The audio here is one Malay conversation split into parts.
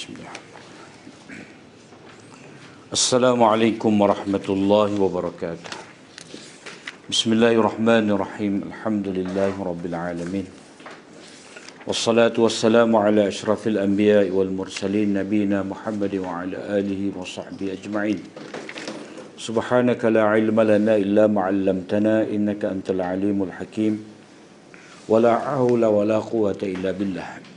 Bismillah. Assalamualaikum warahmatullahi wabarakatuh. Bismillahirrahmanirrahim. Alhamdulillahi rabbil alamin. Wassalatu wassalamu ala asyrafil anbiya'i wal mursalin nabiyina Muhammad wa ala alihi wa sahbihi ajma'in. Subhanaka la ilma lana illa ma 'allamtana innaka antal alimul hakim. Wala haula wala quwwata illa billah.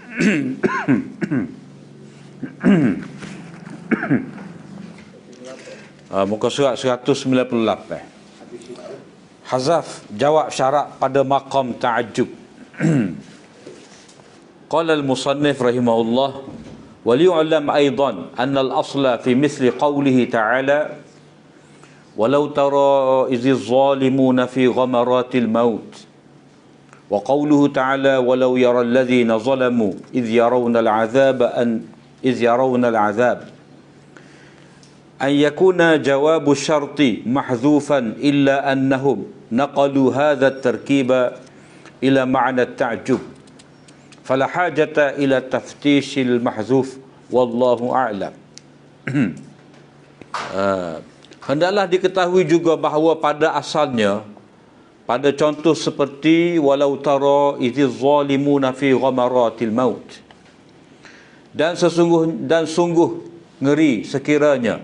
Muka surat 198. Hazaf jawab syarat pada maqam ta'ajjub. Qala al-musannif rahimahullah wa liyu'lam aidan anna al-asla fi mithli qawlihi ta'ala walau tara iziz zalimuna fi ghamaratil maut wa qawluhu ta'ala walau yara alladhina zalamu idh yarawna al-'adhaba إذ يرون العذاب أن يكون جواب الشرط محذوفا إلا أنهم نقلوا هذا التركيب إلى معنى التعجب فلا حاجة إلى تفتيش المحذوف والله أعلم. Hendaklah diketahui juga bahawa pada asalnya, pada contoh seperti walau tara idz zalimuna fi ghamaratil maut, dan sungguh ngeri sekiranya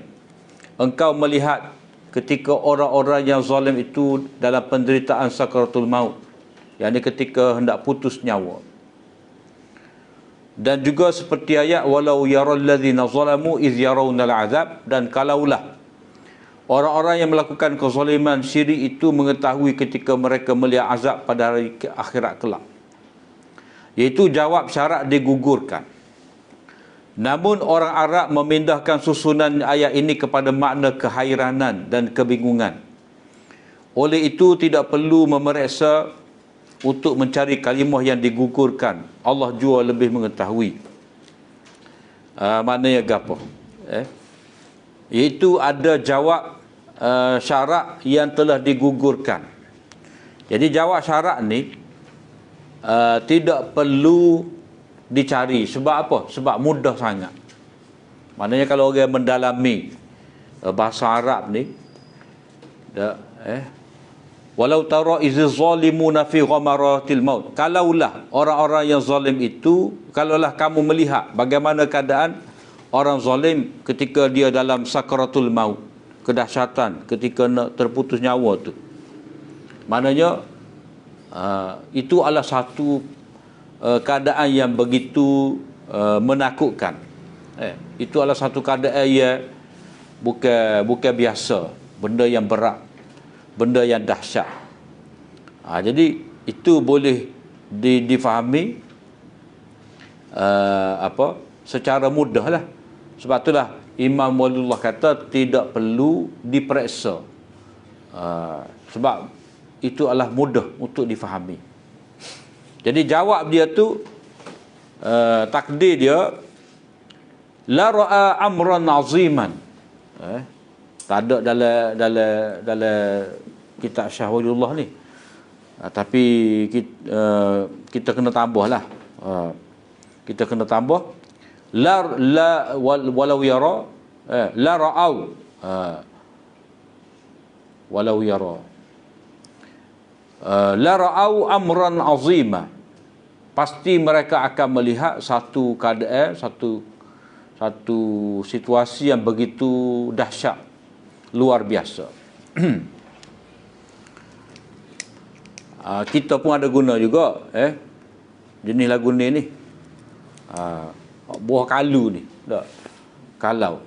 engkau melihat ketika orang-orang yang zalim itu dalam penderitaan sakaratul maut, yakni ketika hendak putus nyawa. Dan juga seperti ayat walau yaral ladzina zalamu iz yarawna al'azab, dan kalaulah orang-orang yang melakukan kezaliman syirik itu mengetahui ketika mereka melihat azab pada hari akhirat kelak, iaitu jawab syarat digugurkan. Namun orang Arab memindahkan susunan ayat ini kepada makna kehairanan dan kebingungan. Oleh itu tidak perlu memeriksa untuk mencari kalimah yang digugurkan. Allah jua lebih mengetahui. Maknanya gapo? Iaitu ada jawab syarat yang telah digugurkan. Jadi jawab syarat ni tidak perlu dicari. Sebab apa? Sebab mudah sangat. Maknanya kalau orang mendalami bahasa Arab ni, walau tara iziz zalimuna fi ghamaratil maut, kalaulah orang-orang yang zalim itu, kalaulah kamu melihat bagaimana keadaan orang zalim ketika dia dalam sakaratul maut, kedahsyatan ketika nak terputus nyawa tu. Maknanya itu adalah satu keadaan yang begitu menakutkan. Itu adalah satu keadaan yang bukan biasa, benda yang berat, benda yang dahsyat. Jadi itu boleh difahami secara mudah lah. Sebab itulah Imam Waliullah kata tidak perlu diperiksa, sebab itu adalah mudah untuk difahami. Jadi jawab dia tu, takdir dia, la ra'a amran aziman. Tak ada dalam kitab Syah Waliullah ni. Tapi kita kena tambah lah. Kita kena tambah walau yara, la ra'au, walau yara, la ra'au amran azima, pasti mereka akan melihat satu keadaan, satu situasi yang begitu dahsyat, luar biasa. Kita pun ada guna juga jenis lagu ni buah kalu ni tak? Kalau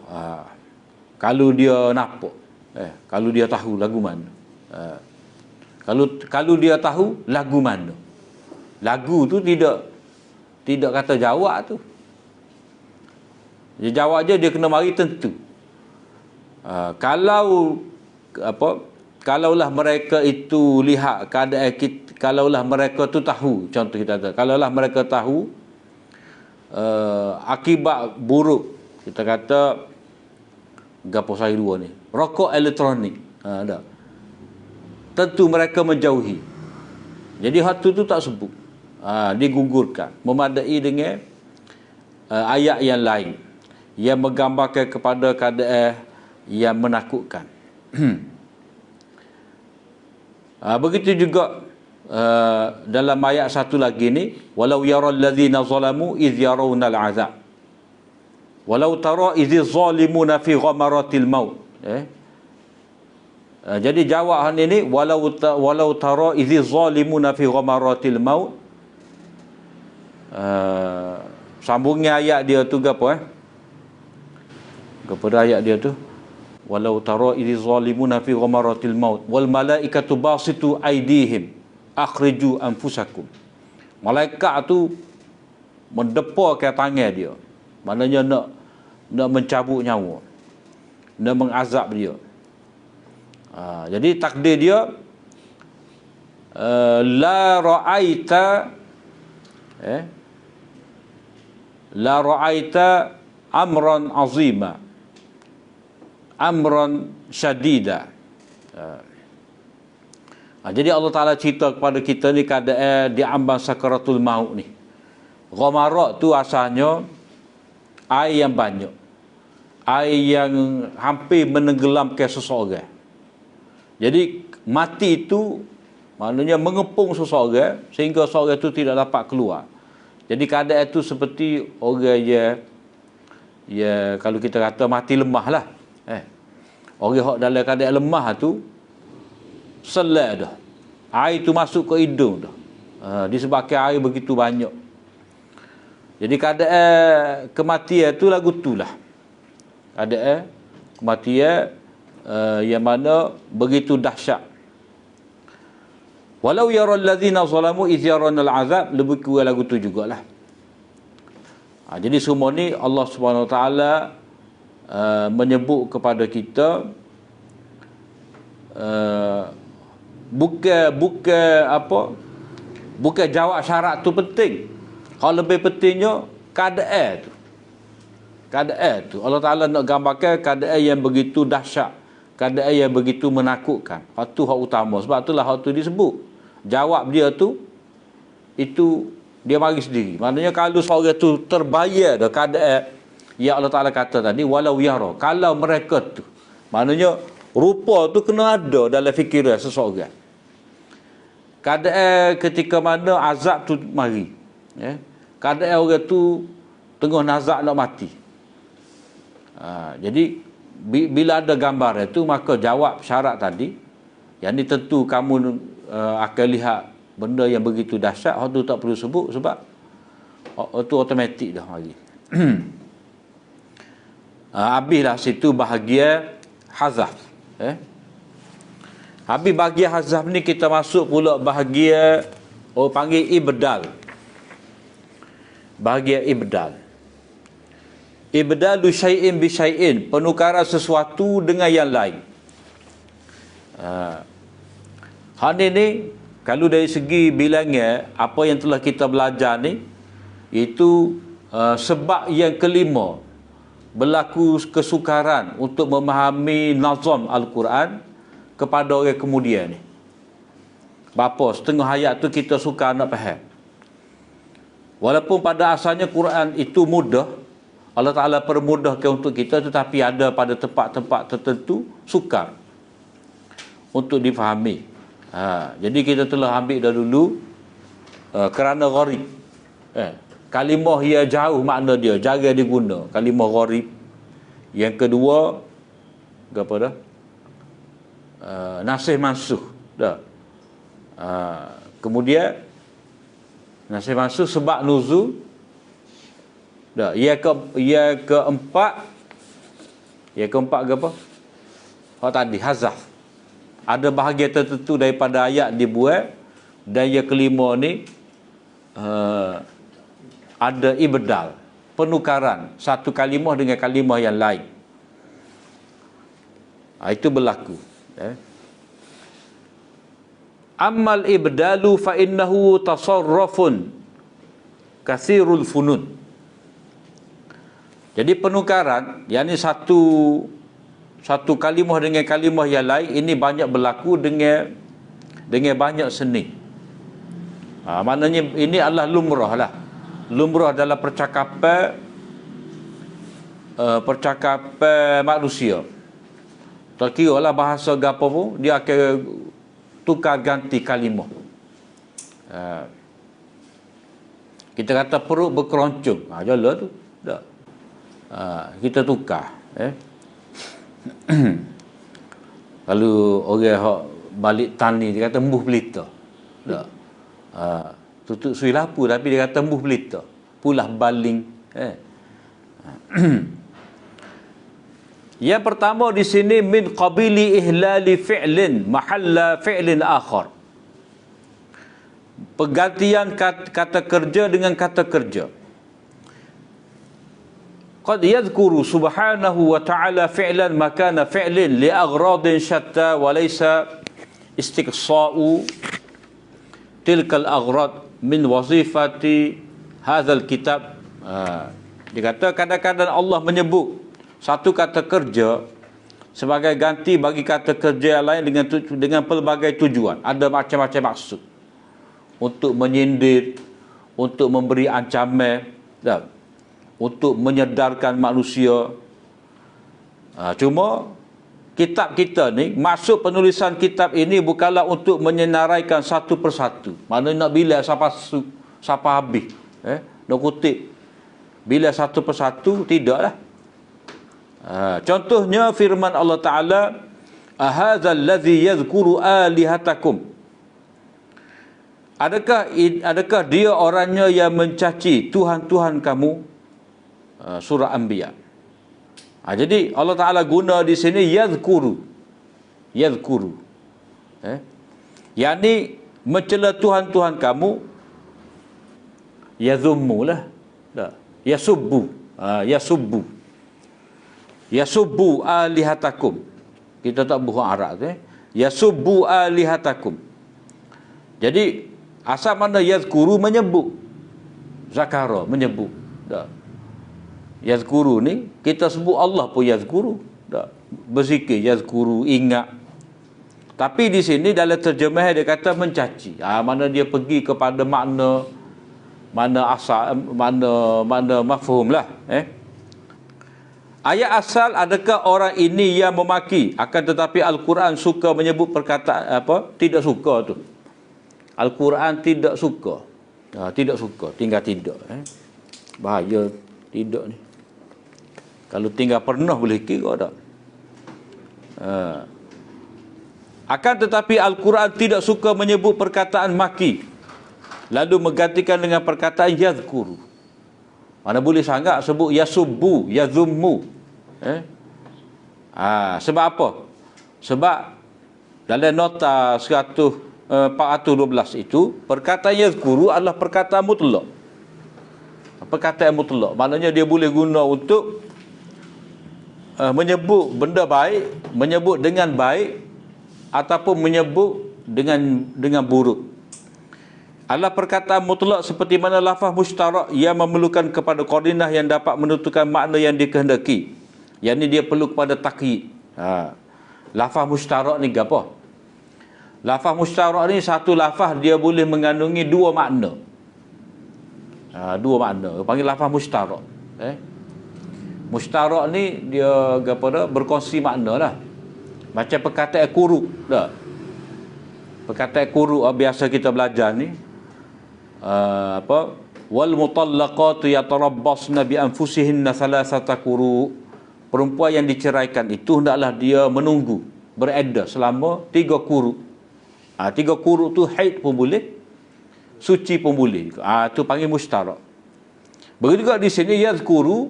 dia nampak, kalau dia tahu lagu mana, kalau dia tahu lagu mana. Lagu tu tidak kata jawab tu. Dia jawab je, dia kena mari tentu. Kalaulah mereka itu lihat keadaan kita, kalaulah mereka tu tahu, contoh kita kata, kalaulah mereka tahu akibat buruk, kita kata gapo saya dua ni, rokok elektronik, ada. Tentu mereka menjauhi. Jadi hal tu tak sebut, digugurkan, memadai dengan ayat yang lain. yang menggambarkan kepada keadaan yang menakutkan. Begitu juga dalam ayat satu lagi ni, walau yaral ladzina zalamu iz yarawna al'azab walau tara iz zalimuna fi ghamaratil maut. Jadi jawab ini walau tara iz zalimuna fi ghamaratil maut. Sambungnya ayat dia tu gapo kepada ayat dia tu, walau tara iz zalimuna fi ghamaratil maut wal malaikatu basitu aydihim akhriju anfusakum. Malaikat tu mendepa ke tangan dia, maknanya nak mencabut nyawa, nak mengazab dia. Jadi takdir dia la ra'aita amran azima amran syadida. Jadi Allah Ta'ala cerita kepada kita ni keadaan di ambang sakaratul maut ni. Ghamarat tu asalnya air yang banyak, air yang hampir menenggelamkan seseorang. Jadi mati itu maknanya mengepung seseorang sehingga seseorang itu tidak dapat keluar. Jadi keadaan itu seperti orang ya kalau kita kata mati lemah lah. Orang yang dalam keadaan lemah tu selak dah. Air tu masuk ke hidung dah. Disebabkan air begitu banyak. Jadi keadaan kematian tu lagu tu lah. Keadaan kematian yang mana begitu dahsyat. Walau yaral ladzina zalamu iz yaranal azab, lebih kurang lagu tu jugalah. Jadi semua ni Allah Subhanahu Wa Taala menyebut kepada kita bukan jawab syarat tu penting. Kalau lebih pentingnya keadaan tu Allah Ta'ala nak gambarkan keadaan yang begitu dahsyat, keadaan yang begitu menakutkan. Hak tu hak utama. Sebab itulah hak tu disebut. Jawab dia tu itu dia mari sendiri. Maknanya kalau seorang tu terbayar dah keadaan yang Allah Ta'ala kata tadi, walau yara, kalau mereka tu, maknanya rupa tu kena ada dalam fikiran seseorang. Keadaan ketika mana azab tu mari, keadaan orang tu tengah nazak nak mati. Jadi bila ada gambar itu, maka jawab syarat tadi. Yang ni tentu kamu akan lihat benda yang begitu dahsyat. Hak tu tak perlu sebut sebab itu automatik dah mari. Habislah situ bahagian hazaf. Habis bahagian hazaf ni kita masuk pula bahagian panggil ibdal. Bahagian ibdal. Ibdalu syai'in bi syai'in, penukaran sesuatu dengan yang lain. Hal ni kalau dari segi bilangan apa yang telah kita belajar ni, itu sebab yang kelima berlaku kesukaran untuk memahami nazam Al-Quran kepada orang kemudian ni. Bapa setengah ayat tu kita suka nak faham. Walaupun pada asalnya Quran itu mudah, Allah Ta'ala permudahkan untuk kita, tetapi ada pada tempat-tempat tertentu sukar untuk difahami. Jadi kita telah ambil dah dulu kerana gharib. Kalimah yang jauh makna dia, jarang diguna. Kalimah gharib. Yang kedua, apa dah? Nasih mansuh. Dah. Kemudian nasih mansuh sebab nuzul. Dah. Yang keempat ke apa? Tadi hazaf. Ada bahagian tertentu daripada ayat dibuat, dan yang kelima ni ada ibdal, penukaran satu kalimah dengan kalimah yang lain. Itu berlaku. Ammal ibdalu fa innahu tasarrufun kathirul funun. Jadi penukaran, yakni satu kalimah dengan kalimah yang lain, ini banyak berlaku dengan banyak seni. Maknanya ini adalah lumrah lah. Lumrah dalam percakapan percakapan manusia. Terkira lah bahasa gapo pun, dia akan tukar ganti kalimah. Kita kata perut berkeroncong. Jala tu. Tak. Kita tukar. Kalau orang hok balik tani, dia kata embuh pelita. Tak. Tutup sui lapu, tapi dia kata embuh pelita. Pulah baling. Yang pertama di sini min qabili ihlali fi'lin mahalla fi'lin akhar. Pergantian kata kerja dengan kata kerja. Qad yadhkuru subhanahu wa ta'ala fi'lan makana fi'lin li aghradin shatta wa laysa istiqsa'u tilka al-aghrad min wazifati hadzal kitab. Dia kata kadang-kadang Allah menyebut satu kata kerja sebagai ganti bagi kata kerja yang lain dengan pelbagai tujuan. Ada macam-macam maksud. Untuk menyindir, untuk memberi ancaman, untuk menyedarkan manusia. Cuma kitab kita ni, maksud penulisan kitab ini bukanlah untuk menyenaraikan satu persatu. Mana nak bila siapa habis. Nak kutip. Bila satu persatu, tidaklah. Contohnya firman Allah Ta'ala, ahadzal ladzi yadhkuru alihatakum. Adakah dia orangnya yang mencaci Tuhan-Tuhan kamu? Surah Anbiya. Jadi Allah Ta'ala guna di sini yadhkuru. Yang ni mencela Tuhan-Tuhan kamu, yadhummu lah. Yasubbu alihatakum. Kita tak bukan Arab tu. Yasubbu alihatakum. Jadi asal mana yazkuru menyebut. Zakara menyebut. Tak. Yazkuru ni kita sebut Allah pun yazkuru. Tak. Berzikir yazkuru, ingat. Tapi di sini dalam terjemah dia kata mencaci. Mana dia pergi kepada makna asal, mana mafhum lah. Ayat asal, adakah orang ini yang memaki, akan tetapi Al-Quran suka menyebut perkataan apa? Tidak suka tu. Al-Quran tidak suka. Tidak suka, tinggal tidak. Bahaya tidak ni. Kalau tinggal pernah boleh kira tak? Akan tetapi Al-Quran tidak suka menyebut perkataan maki, lalu menggantikan dengan perkataan yadhkuru. Mana boleh sangat sebut yasubbu, yazummu. Sebab apa? Sebab dalam nota 412 itu, perkataan yazkuru adalah perkataan mutlak. Perkataan mutlak. Maknanya dia boleh guna untuk menyebut benda baik, menyebut dengan baik, ataupun menyebut dengan buruk. Adalah perkataan mutlak seperti mana lafaz mustarak yang memerlukan kepada qarinah yang dapat menentukan makna yang dikehendaki. Yang ni dia perlu kepada takyid. Lafaz mustarak ni apa? Lafaz mustarak ni satu lafaz dia boleh mengandungi dua makna. Dua makna. Panggil lafaz mustarak. Mustarak ni dia berkongsi makna lah. Macam perkataan kuruk dah. Perkataan kuruk biasa kita belajar ni. Wal mutallaqatu yatarabbasna bi anfusihinna thalathata quru. Perempuan yang diceraikan itu hendaklah dia menunggu bereddah selama 3 quru. 3 quru tu haid pun boleh, suci pun boleh. Tu panggil mustarak. Begitu juga di sini yazkuru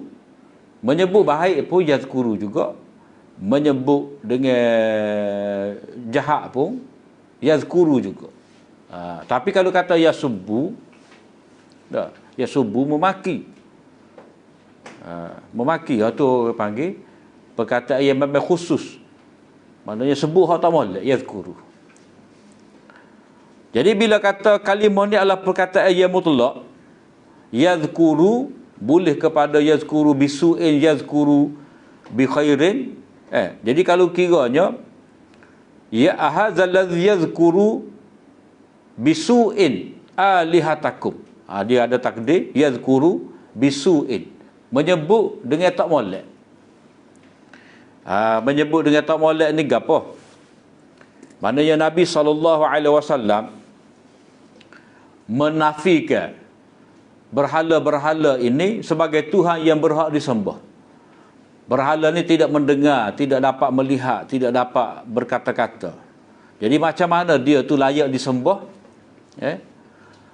menyebut baik pun yazkuru juga, menyebut dengan jahat pun yazkuru juga. Tapi kalau kata yasubbu, yasubbu memaki. Memaki tu panggil perkataan yang memang khusus. Maknanya sebut hak tak molek, yazkuru. Jadi bila kata kalimah ni adalah perkataan yang mutlak, yazkuru boleh kepada yazkuru bisu'in, yazkuru bi khairin. Jadi kalau kiranya ya ahadzal ladzi yazkuru bisu'in alihatakum. Dia ada takdir yazkuru bisu'in, menyebut dengan tak molek. Menyebut dengan tak molek ni gapo? Maknanya Nabi SAW menafikan berhala-berhala ini sebagai Tuhan yang berhak disembah. Berhala ni tidak mendengar, tidak dapat melihat, tidak dapat berkata-kata. Jadi macam mana dia tu layak disembah?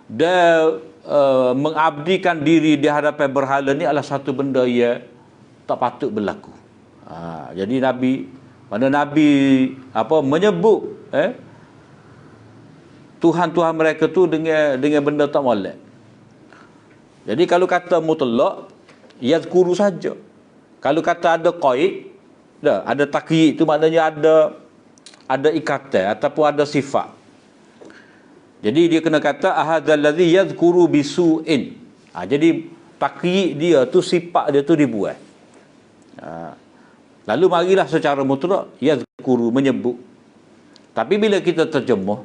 Dia mengabdikan diri di hadapan berhala ni adalah satu benda yang tak patut berlaku. Jadi Nabi menyebut Tuhan-Tuhan mereka tu dengan benda tak molek. Jadi kalau kata mutlak, yazkuru saja. Kalau kata ada qaid, ada takyid, itu maknanya ada ikatan ataupun ada sifat. Jadi dia kena kata ahadzal ladzi yazkuru bisu'in. Jadi takyid dia tu, sifat dia tu dibuat. Lalu marilah secara mutlak yazkuru, menyebut. Tapi bila kita terjemah,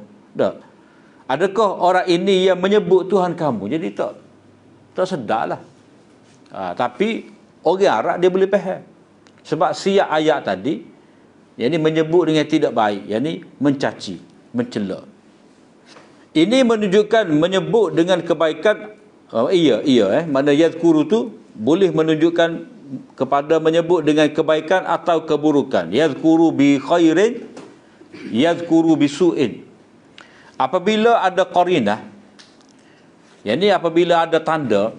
adakah orang ini yang menyebut Tuhan kamu? Jadi tak sedarlah. Tapi orang Arab dia boleh faham. Sebab siap ayat tadi, yang ni menyebut dengan tidak baik, yang ni mencaci, mencela. Ini menunjukkan menyebut dengan kebaikan. Mana yazkuru tu boleh menunjukkan kepada menyebut dengan kebaikan atau keburukan. Yazkuru bi khairin, yazkuru bi su'in. Apabila ada qarinah, yang ni apabila ada tanda,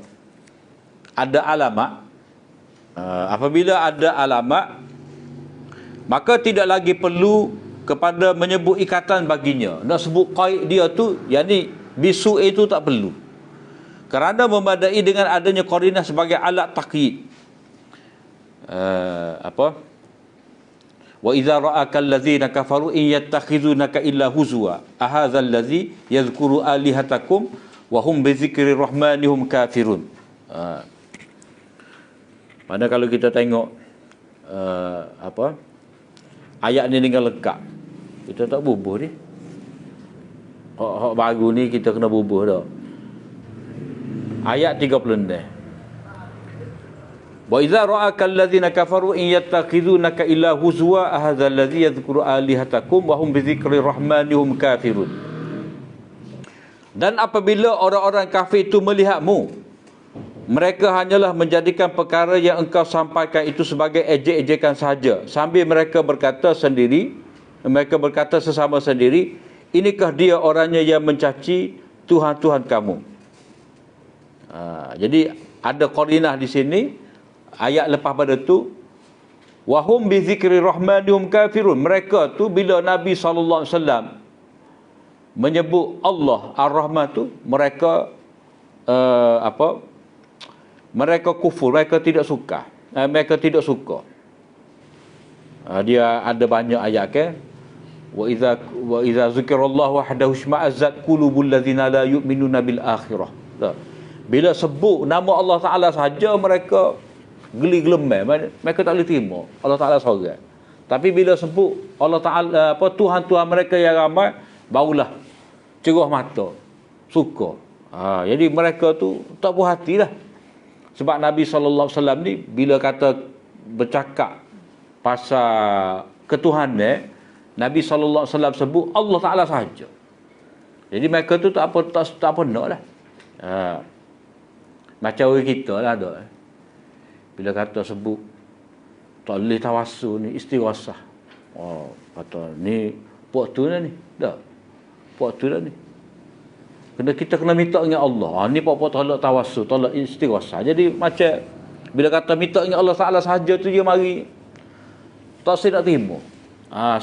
ada alamat. Apabila ada alamat, maka tidak lagi perlu kepada menyebut ikatan baginya. Nak sebut qaid dia tu, yang ni bisu itu tak perlu. Kerana memadai dengan adanya qarinah sebagai alat takyid. Wa idza ra'aka allazina kafaru in yattakhizunaka illa huzwa ahadzal ladzi yadhkuru alihatakum wa hum bi dzikri rahmanihum kafirun. Mana kalau kita tengok ayat ni dengan lengkap, kita tak bubuh ni. Hak baru ni kita kena bubuh dah. Ayat 36. Wa idza ra'aka allazina kafaru in yattakhizunaka illa huzwa ahadzal ladzi yadhkuru alihatakum wa hum bi dzikri rahmanihum kafirun. Dan apabila orang-orang kafir itu melihatmu, mereka hanyalah menjadikan perkara yang engkau sampaikan itu sebagai ejek-ejekan sahaja, sambil mereka berkata sesama sendiri, inikah dia orangnya yang mencaci Tuhan-Tuhan kamu. Jadi ada qarinah di sini. Ayat lepas pada tu, wahum bi dzikri rahmanihum kafirun. Mereka tu bila Nabi SAW menyebut Allah Ar-Rahman tu, mereka mereka kufur, mereka tidak suka. Dia ada banyak ayat ke, wa idza zikrallahu wahdahu shma'azzat qulubul ladzina la yu'minuna bil akhirah. Bila sebut nama Allah Taala saja, mereka geli gelemar, mereka tak boleh terima Allah Taala seorang. Tapi bila sebut Allah Taala, Tuhan-Tuhan mereka yang ramai, barulah cerah mata, suka. Jadi mereka tu tak puas hati lah. Sebab Nabi SAW ni bila kata bercakap pasal ketuhanan, Nabi SAW sebut Allah Taala sahaja. Jadi mereka tu tak apa nak lah. Macam orang kita lah ada. Bila kata sebut tak boleh tawassul ni, istighasah. Kata ni puak tu dah ni. Puak tu dah ni. Kita kena minta dengan Allah. Ni puak tolak tawassul, tolak istighasah. Jadi macam bila kata minta dengan Allah Taala sahaja tu, dia mari tak saya nak terima.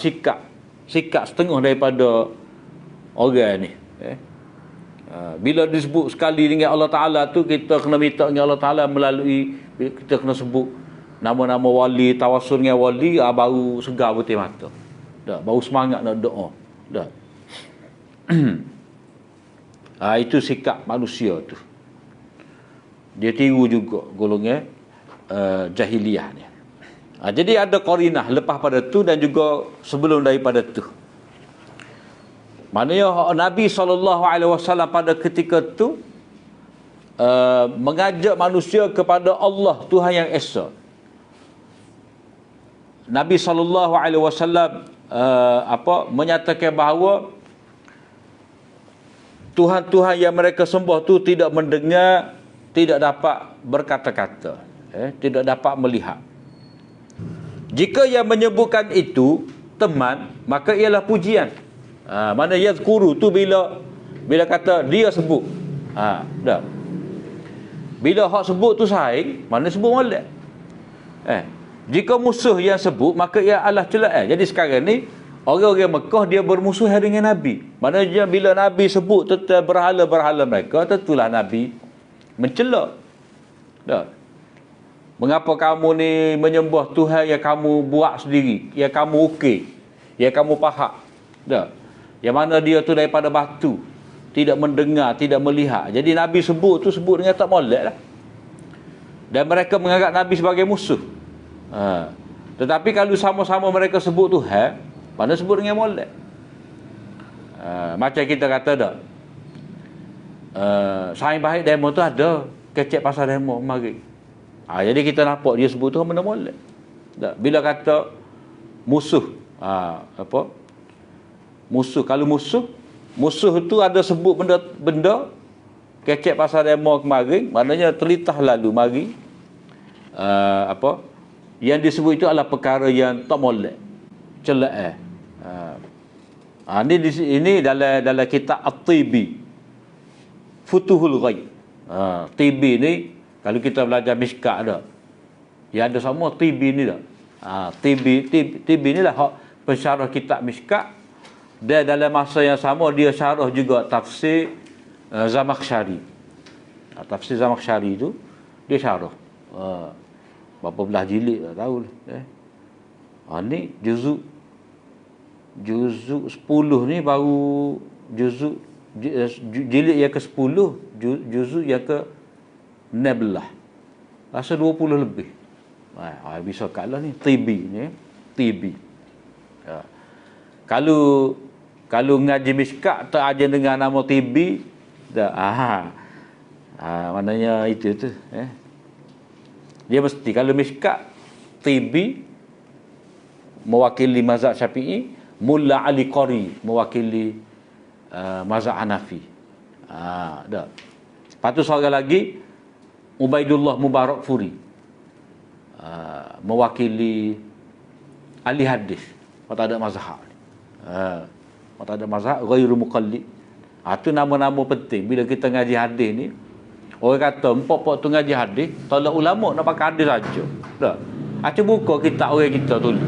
Sikap setengah daripada orang ni. Bila disebut sekali dengan Allah Ta'ala tu, kita kena minta dengan Allah Ta'ala melalui, kita kena sebut nama-nama wali, tawassul dengan wali, baru segar putih mata. Baru semangat nak doa. Itu sikap manusia tu. Dia tiru juga golongan jahiliyah ni. Jadi ada qarinah lepas pada tu dan juga sebelum daripada tu. Maknanya Nabi SAW pada ketika tu mengajak manusia kepada Allah, Tuhan yang Esa. Nabi SAW menyatakan bahawa Tuhan-Tuhan yang mereka sembah tu tidak mendengar, tidak dapat berkata-kata, tidak dapat melihat. Jika yang menyebutkan itu teman, maka ialah pujian. Mana yazkuru tu bila kata dia sebut. Dah. Bila hak sebut tu saing, mana sebut molek. Jika musuh yang sebut, maka ia adalah celaan. Jadi sekarang ni orang-orang Mekah dia bermusuhan dengan Nabi. Maknanya bila Nabi sebut tentang berhala-berhala mereka, tentulah Nabi mencela. Dah. Mengapa kamu ni menyembah Tuhan yang kamu buat sendiri, yang kamu ukir, yang kamu pahat. Dah. Yang mana dia tu daripada batu, tidak mendengar, tidak melihat. Jadi Nabi sebut dengan tak molek lah. Dan mereka menganggap Nabi sebagai musuh. Tetapi kalau sama-sama mereka sebut Tuhan, mana sebut dengan molek. Macam kita kata dah, saing baik demo tu ada, kecek pasal demo mari. Jadi kita nampak dia sebut tu benda molek. Bila kata musuh, musuh, kalau musuh tu ada sebut benda kecek pasal demo kemarin, maknanya terlitah lalu mari yang disebut itu adalah perkara yang tak molek, celaan. Ini dalam kitab At-Tibi, Futuhul Ghaib. Tibi ni kalau kita belajar Mishkat ada, ya ada semua Tibi ni dah. Tibi ni lah hak pensyarah kitab Mishkat. Dan dalam masa yang sama dia syarah juga tafsir Zamakhsyari. Tafsir Zamakhsyari tu dia syarah. Berapa belah jilid tak tahu lah. Ni juzuk 10 ni baru jilid yang ke-10, juzuk yang ke-16. Rasa 20 lebih. Bisa kalah ni Tibi ni, Tibi. Kalau ngaji Mishkat tak aja dengan nama Tibi dah. Maknanya itu tu dia mesti kalau Mishkat Tibi mewakili mazhab Syafi'i, Mulla Ali Qari mewakili mazhab Hanafi. Dah. Lepas tu seorang lagi Ubaidullah Mubarak Furi mewakili ahli hadis. Tak ada mazhab. Tak ada mazhab, ghairu muqallid. Itu nama-nama penting bila kita ngaji hadis ni. Orang kata empok-pok tu ngaji hadis, tolak ulama nak pakai hadis saja. Dah. Cuba buka kitab orang kita tulis.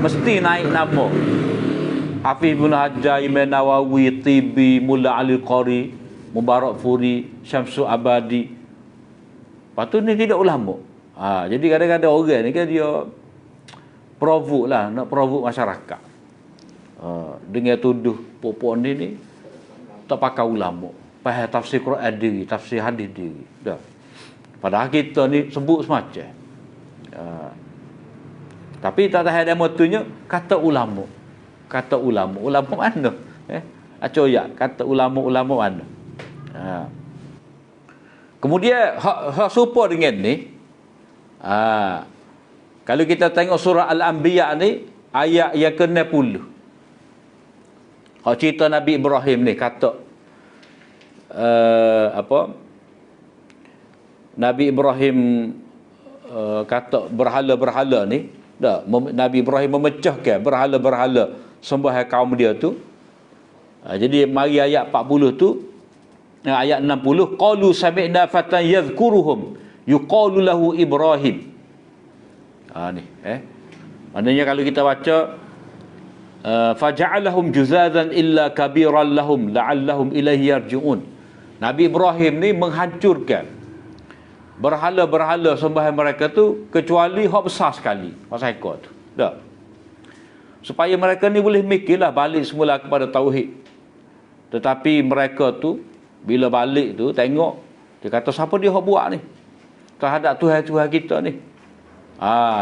Mesti naik nama Hafiz bin Hajar, Imam Nawawi, Tibi, Mulla Ali Qari, Mubarak Furi, Syamsul Abadi. Lepas tu ni tidak ulama. Jadi kadang-kadang orang ni kan dia provok lah, nak provok masyarakat. Dengan tuduh pokok ni tak pakai ulama. Faham tafsir Quran diri, tafsir hadis diri. Dah. Padahal kita ni sebut semacam. Tapi tak tahu demo tunya kata ulama. Kata ulama. Ulama mana? Acoyak kata ulama-ulama mana? Kemudian hak serupa dengan ni. Kalau kita tengok surah Al-Anbiya ni ayat yang ke-60. Hak cerita Nabi Ibrahim ni kata Nabi Ibrahim kata berhala-berhala ni Nabi Ibrahim memecahkan berhala-berhala sembahan kaum dia tu. Jadi mari ayat 40 tu, ayat 60, qalu sami'na fatan yadhkuruhum yuqalu lahu Ibrahim. Ni maknanya kalau kita baca faja'alahum juzazan illa kabiran lahum la'allahum ilaihi yarji'un. Nabi Ibrahim ni menghancurkan berhala-berhala sembahan mereka tu kecuali hak besar sekali, pasal ekor tu. Dah. Supaya mereka ni boleh mikirlah balik semula kepada tauhid. Tetapi mereka tu bila balik tu tengok, dia kata siapa dia hak buat ni terhadap Tuhan-Tuhan kita ni.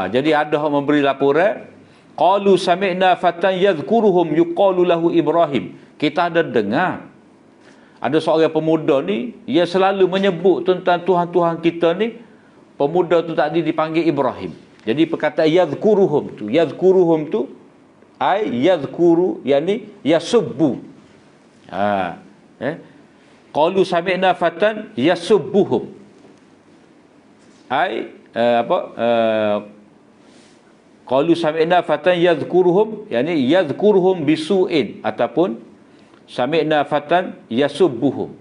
Jadi ada hak memberi laporan, qalu sami'na fatan yadhkuruhum yuqalu lahu Ibrahim. Kita ada dengar ada seorang pemuda ni, dia selalu menyebut tentang Tuhan-Tuhan kita ni. Pemuda tu tadi dipanggil Ibrahim. Jadi perkataan yadhkuruhum tu ai yadhkuru yani yasubbu. Qalu sami'na fatan yasubbuhum. Ai qalu sami'na fatan yadhkuruhum yani yadhkuruhum bisu'in ataupun sami'na fatan yasubbuhum.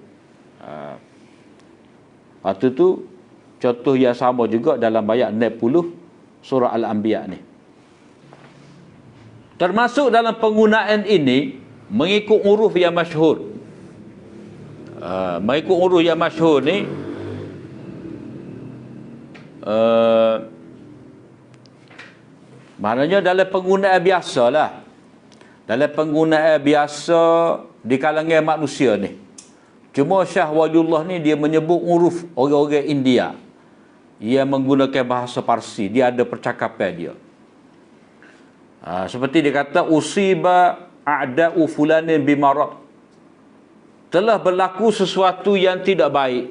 Waktu tu contoh yang sama juga dalam ayat 60 surah Al-Anbiya ni. Termasuk dalam penggunaan ini mengikut huruf yang masyhur. Mengikut huruf yang masyhur ni maknanya dalam penggunaan biasa lah. Dalam penggunaan biasa di kalangan manusia ni. Cuma Syah Waliullah ni dia menyebut huruf orang-orang India yang menggunakan bahasa Parsi. Dia ada percakapan dia. Seperti dia kata usiba a'da'u fulanin bimarad. Telah berlaku sesuatu yang tidak baik.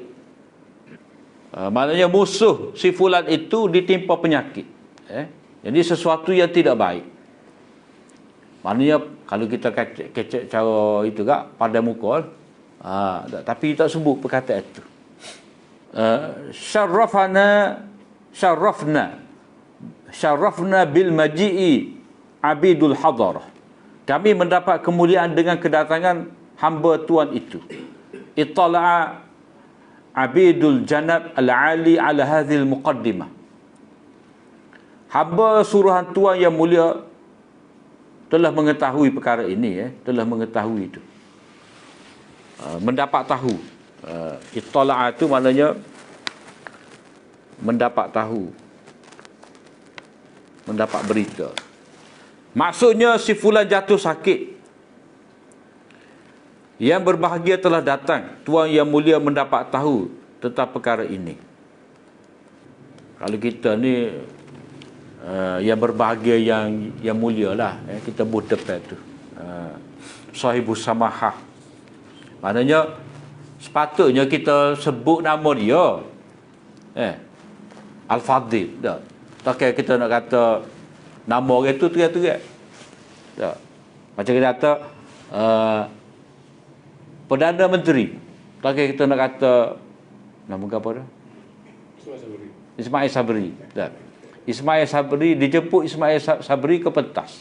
Maknanya musuh si fulan itu ditimpa penyakit. Jadi sesuatu yang tidak baik. Maknanya kalau kita kecek cara itu kak pada muka, tapi tak sebut perkataan itu. Syarrafna bil maji'i abidul hadarah. Kami mendapat kemuliaan dengan kedatangan hamba Tuhan itu. Ittala'a abidul janab al-ali ala hadhil muqaddimah. Hamba suruhan Tuhan yang mulia telah mengetahui perkara ini, telah mengetahui itu. Mendapat tahu. Ittala'a itu maknanya mendapat tahu. Mendapat berita. Maksudnya si fulan jatuh sakit. Yang berbahagia telah datang. Tuan yang mulia mendapat tahu tentang perkara ini. Kalau kita ni yang berbahagia yang mulia lah, kita buat depan tu. Sahibus samahah. Maknanya sepatutnya kita sebut nama dia. Al-Fadil. Tak kira kita nak kata nama orang tu terak-terak. Tak. Macam kita kata Perdana Menteri. Tak kira kita nak kata nama apa dah? Ismail Sabri. Tak. Ismail Sabri, dijemput Ismail Sabri ke pentas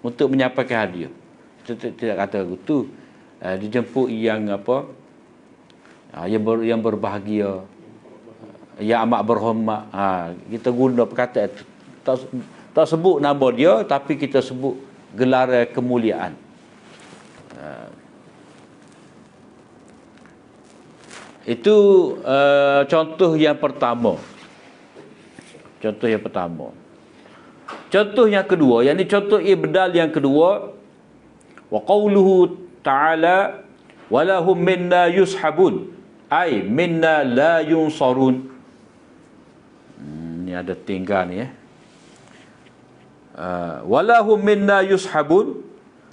untuk menyampaikan hadiah. Kita tidak kata begitu. Dijemput yang apa? Yang berbahagia, yang amat berhormat. Kita guna perkataan itu. Tak sebut nama dia, tapi kita sebut gelaran kemuliaan. Itu contoh yang pertama. Contoh yang pertama. Contoh yang kedua, yakni contoh ibdal yang kedua, wa qauluhu ta'ala walahum minna yushabun ay minna la yunsarun. Ni ada tinggal ni walahum minna yushabun,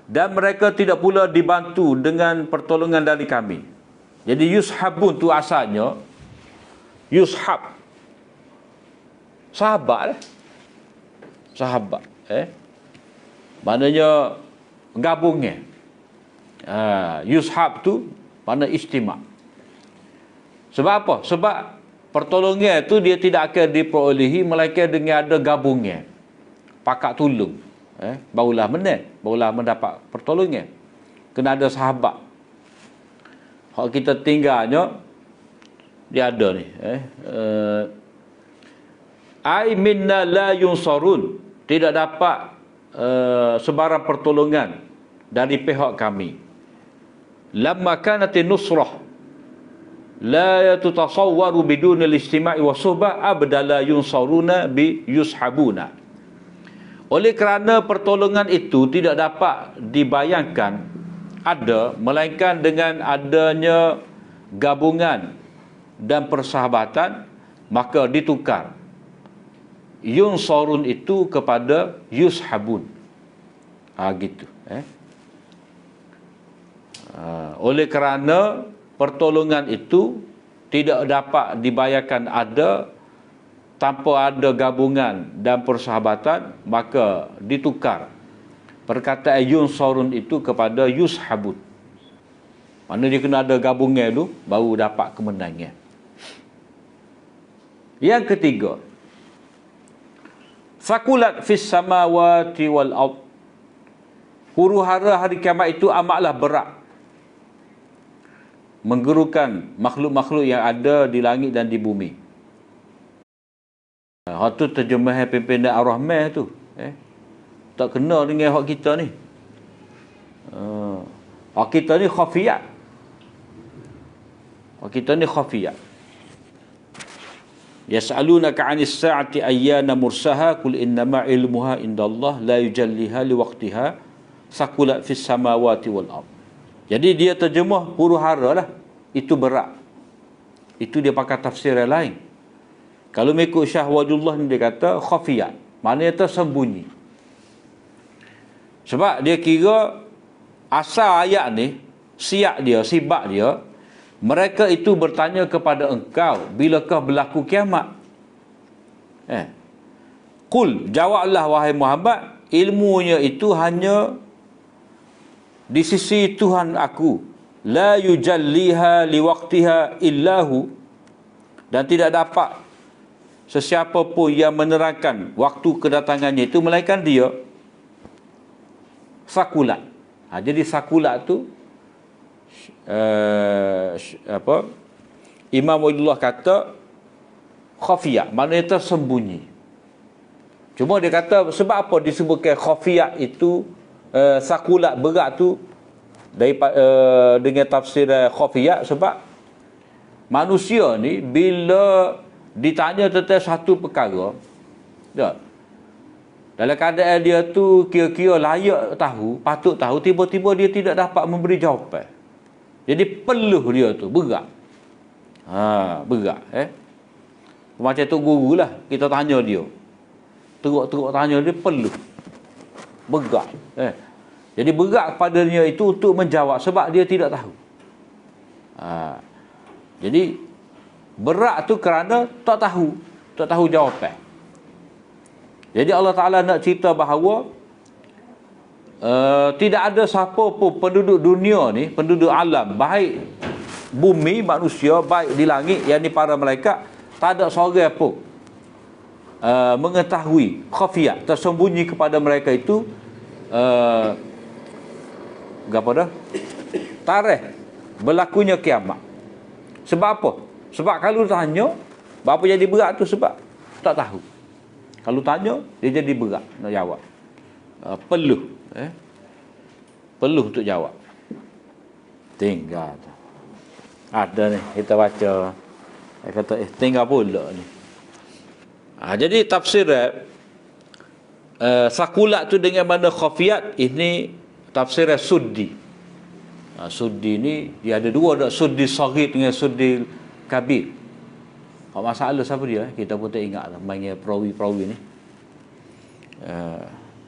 dan mereka tidak pula dibantu dengan pertolongan dari kami. Jadi yushabun tu asalnya yushab, sahabat lah. Sahabat maknanya gabungnya. Yushab tu makna istimak. Sebab apa? Sebab pertolongan tu dia tidak akan diperolehi melainkan dengan ada gabungnya, pakat tolong. Barulah mendapat pertolongan. Kena ada sahabat. Kalau kita tinggalnya dia ada ni ai minna la yunsarun, tidak dapat sebarang pertolongan dari pihak kami. Lamma kanatin nusrah la yatasawwaru bidun al-istima'i wa suhbah abdala yunsaruna bi yushabuna. Oleh kerana pertolongan itu tidak dapat dibayangkan ada melainkan dengan adanya gabungan dan persahabatan, maka ditukar yunsarun itu kepada yushabun. Gitu. Oleh kerana pertolongan itu tidak dapat dibayangkan ada tanpa ada gabungan dan persahabatan, maka ditukar perkataan yunsarun itu kepada yushabun. Mana dia kena ada gabungan tu baru dapat kemenangan. Yang ketiga, sakulat fis samawati wal ard. Huru-hara hari kiamat itu amatlah berat, menggerukan makhluk-makhluk yang ada di langit dan di bumi. Hak tu terjemahan pimpinan Ar-Rahman tu. Tak kena dengan hak kita ni. Hak kita ni khafiyat. Hak kita ni khafiyat. Yas'alunaka 'anis sa'ati ayyana mursaha qul innama ilmuha indallah la yujalliha liwaqtiha sakulat fis samawati wal ard. Jadi dia terjemah huru-hara lah. Itu berat. Itu dia pakai tafsir yang lain. Kalau mengikut Syah Wajullah ni dia kata khafiyat, maknanya tersembunyi. Sebab dia kira asal ayat ni, siap dia, sibak dia, mereka itu bertanya kepada engkau, bilakah berlaku kiamat? Qul, jawablah wahai Muhammad, ilmunya itu hanya di sisi Tuhan aku. La yujalliha liwaqtiha illahu. Dan tidak dapat sesiapa pun yang menerangkan waktu kedatangannya itu melainkan dia. Sakulat. Jadi sakulat tu Imam Wajidullah kata khafiyat, maknanya tersembunyi. Cuma dia kata sebab apa disebutkan khafiyat itu, sakulat berat tu dengan tafsir khafiyat, sebab manusia ni bila ditanya tentang satu perkara, dalam keadaan dia tu kira-kira layak tahu, patut tahu, tiba-tiba dia tidak dapat memberi jawapan. Jadi peluh dia tu berat. Berat. Macam tok guru lah, kita tanya dia, teruk-teruk tanya dia, peluh, berat. Jadi berat padanya itu untuk menjawab sebab dia tidak tahu. Jadi berat tu kerana tak tahu jawapan. Jadi Allah Ta'ala nak cerita bahawa tidak ada siapa pun penduduk dunia ni, penduduk alam, baik bumi manusia, baik di langit, yang ni para malaikat, tak ada seorang pun mengetahui khafiyat, tersembunyi kepada mereka itu apa dah? Tarikh berlakunya kiamat. Sebab apa? Sebab kalau tanya, apa jadi berat tu sebab tak tahu. Kalau tanya, dia jadi berat nak jawab. Peluh. Peluh untuk jawab. Tinggal. Ada ni, kita baca. Dia kata, tinggal pula ni. Jadi tafsir sakulat tu dengan mana khafiyat, ini tafsir Suddi. Suddi ni, dia ada dua, ada Suddi Saghir dengan Suddi Kabir. Masalah siapa dia? Kita pun tak ingat lah, mainnya perawi-perawi ni.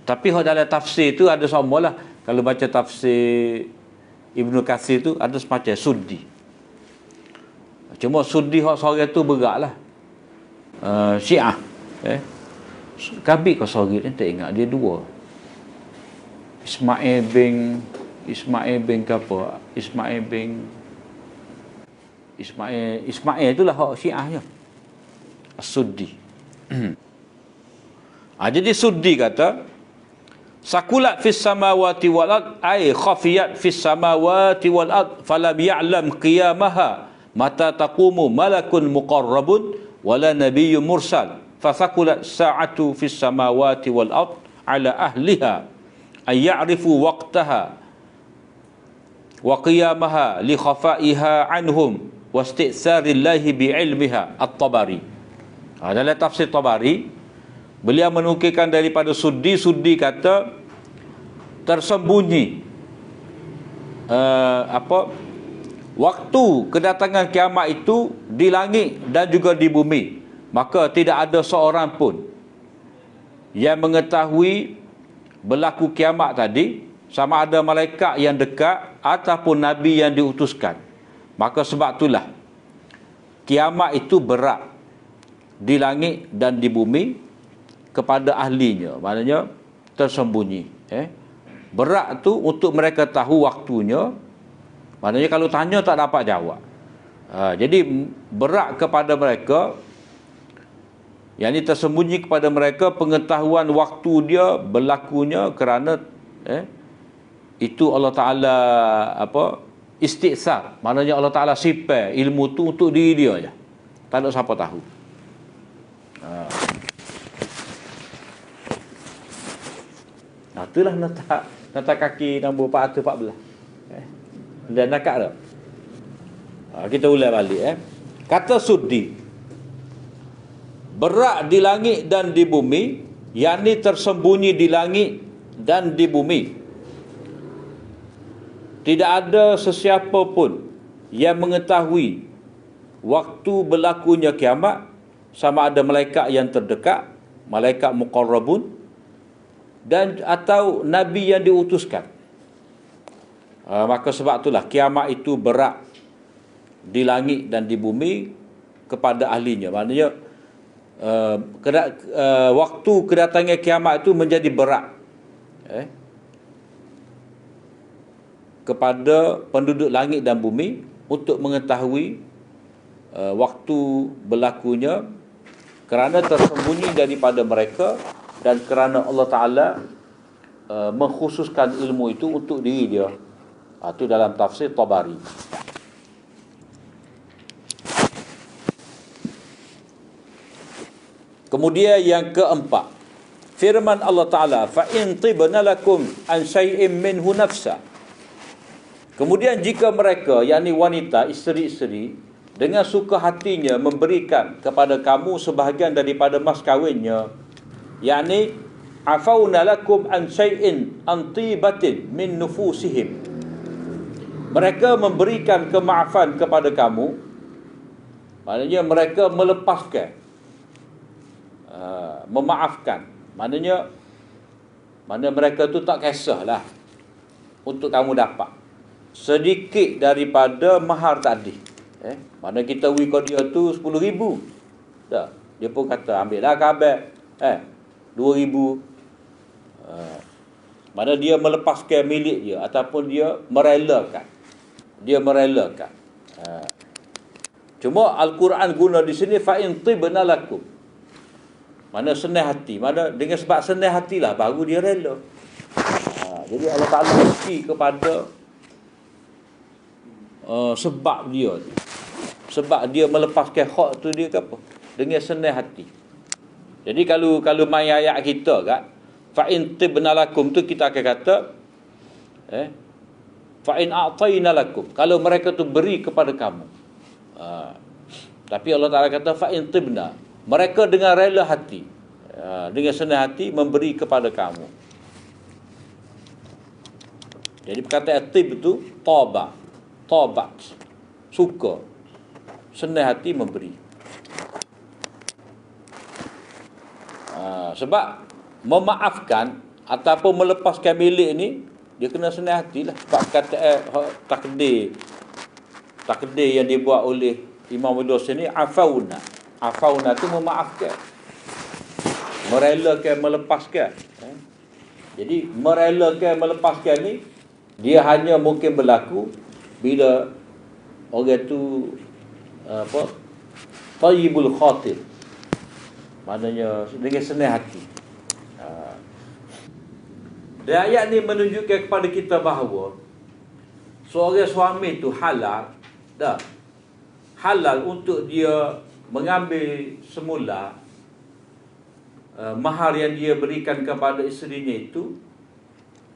Tapi dalam tafsir tu ada semua lah. Kalau baca tafsir Ibnu Katsir tu ada semacam Suddi. Cuma Suddi hak Saghir tu berat lah. Syiah. Kabir ke Saghir ni tak ingat, dia dua. Ismail bin apa? Ismail itulah hak Syiahnya. As-Suddi. Jadi Suddi kata sakulat fis samawati wal ard ay khafiyat fis samawati wal ard falam ya'lam qiyamaha mata taqumu malakun muqarrabun wala nabiyyun mursal fasakulat sa'atu fis samawati wal ard ala ahliha ay ya'rifu waqtaha wa qiyamaha li khafaiha anhum wasti'sarillahi bi'ilmiha. At-Tabari. Dalam tafsir Tabari, beliau menukilkan daripada Suddi. Suddi kata tersembunyi waktu kedatangan kiamat itu di langit dan juga di bumi, maka tidak ada seorang pun yang mengetahui berlaku kiamat tadi, sama ada malaikat yang dekat ataupun nabi yang diutuskan. Maka sebab itulah kiamat itu berat, di langit dan di bumi kepada ahlinya, maknanya tersembunyi. Berat tu untuk mereka tahu waktunya, maknanya kalau tanya tak dapat jawab. Jadi berat kepada mereka, yang ini tersembunyi kepada mereka pengetahuan waktu dia berlakunya, kerana itu Allah Ta'ala istiqsar, maknanya Allah Ta'ala sipar ilmu tu untuk diri dia je, tak ada siapa tahu. Itulah nota kaki nombor 414. Dan nakak tak? Kita ulang balik. Kata Suddi, berak di langit dan di bumi, yakni tersembunyi di langit dan di bumi. Tidak ada sesiapa pun yang mengetahui waktu berlakunya kiamat, sama ada malaikat yang terdekat, malaikat muqarrabun, dan atau nabi yang diutuskan. Maka sebab itulah kiamat itu berat di langit dan di bumi kepada ahlinya. Maknanya waktu kedatangan kiamat itu menjadi berat kepada penduduk langit dan bumi untuk mengetahui waktu berlakunya, kerana tersembunyi daripada mereka, dan kerana Allah Ta'ala mengkhususkan ilmu itu untuk diri dia. Itu dalam tafsir Tabari. Kemudian yang keempat, firman Allah Ta'ala, fa in tibna lakum an syai'in minhu nafsa. Kemudian jika mereka, yakni wanita, isteri-isteri, dengan suka hatinya memberikan kepada kamu sebahagian daripada mas kahwinnya, yakni afauna lakum an syai'in an tibatin min nufusihim, mereka memberikan kemaafan kepada kamu, maknanya mereka melepaskan, memaafkan, maknanya mereka tu tak kisahlah untuk kamu dapat sedikit daripada mahar tadi. Mana kita wiko dia tu 10,000 dah, dia pun kata ambil lah kabel 2,000. Mana dia melepaskan milik dia, ataupun dia merelakan. Cuma Al-Quran guna di sini fa in tibna lakum, mana senang hati, mana dengan sebab senang hatilah baru dia rela. Jadi Allah Ta'ala mesti kepada sebab dia melepaskan hak tu dia ke apa, dengan senang hati. Jadi kalau main ayat kita kan, fa in tibna lakum tu kita akan kata fa in a'tayna lakum, kalau mereka tu beri kepada kamu. Tapi Allah Ta'ala kata fa in tibna, mereka dengan rela hati, dengan senang hati memberi kepada kamu. Jadi perkataan tib itu tabat, suka, senang hati memberi. Sebab memaafkan ataupun melepaskan milik ni, dia kena senang hati lah. Sebab perkataan takdir yang dibuat oleh Imam Al-Dosen ni, afauna tu memaafkan, merelakan, melepaskan. Jadi merelakan, melepaskan ni, dia hanya mungkin berlaku bila orang tu tayyibul khatir, maknanya dengan senang hati. Dan ayat ni menunjukkan kepada kita bahawa seorang suami tu halal untuk dia mengambil semula mahar yang dia berikan kepada isterinya itu,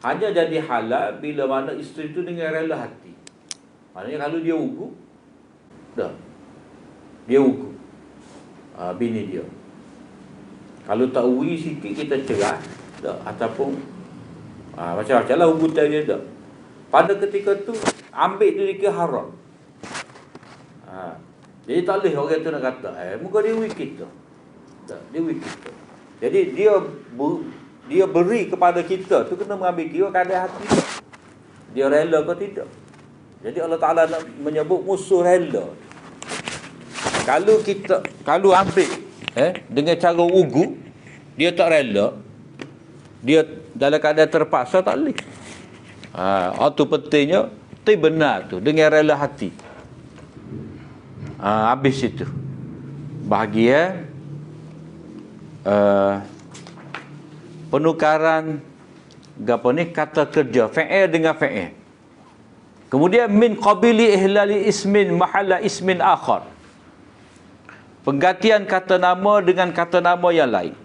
hanya jadi halal bila mana isteri itu dengan rela hati. Maknanya kalau dia ugu, dia ugu bini dia. Kalau tak uwi sikit kita cerai, ataupun macam-macam lah ugutan dia dah. Pada ketika tu ambil tu dia haram. Jadi tak boleh orang tu nak kata muka dia uwi kita. Dia uwi kita. Jadi dia beri kepada kita tu kena mengambil kira keadaan hati dia rela ke tidak. Jadi Allah Ta'ala nak menyebut musuh rela. Kalau ambil dengan cara ugu, dia tak rela, dia dalam keadaan terpaksa, tak boleh. Itu pentingnya, itu benar tu, dengan rela hati. Habis itu bahagian penukaran kata kerja fa'il dengan fa'il. Kemudian min qabili ihlali ismin mahalla ismin akhar, penggantian kata nama dengan kata nama yang lain.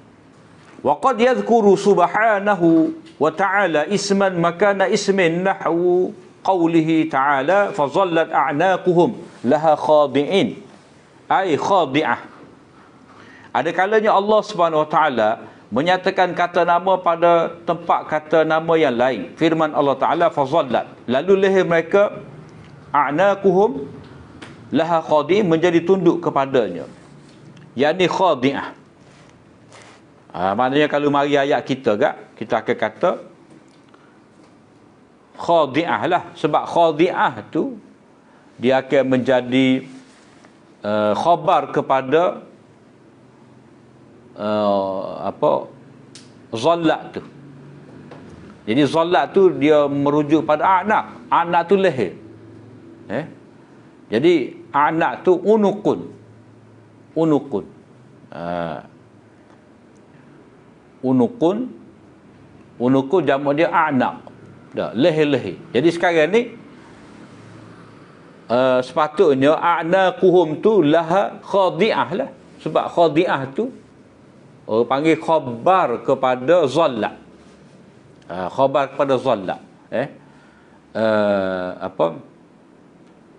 Wa qad yadhkuru subhanahu wa ta'ala isman makana ismin nahwu qawlihi ta'ala fa dhallat a'naquhum laha khadi'in, ay khadi'ah. Ada kalanya Allah Subhanahu wa taala menyatakan kata nama pada tempat kata nama yang lain. Firman Allah Taala fa dhallat, lalu leher mereka a'naquhum laha khadi'in, menjadi tunduk kepadanya, yakni khadi'ah. Maknanya kalau mari ayat kita kita akan kata khadi'ah lah, sebab khadi'ah tu dia akan menjadi khabar kepada zallat tu. Jadi zallat tu dia merujuk pada anak tu leher. Jadi anak tu unukun. Unukun jamak dia anak. Dah, leher. Jadi sekarang ni sepatutnya a'naquhum tu laha khadi'ah lah, sebab khadi'ah tu panggil khabar kepada zallat. Khabar kepada zallat.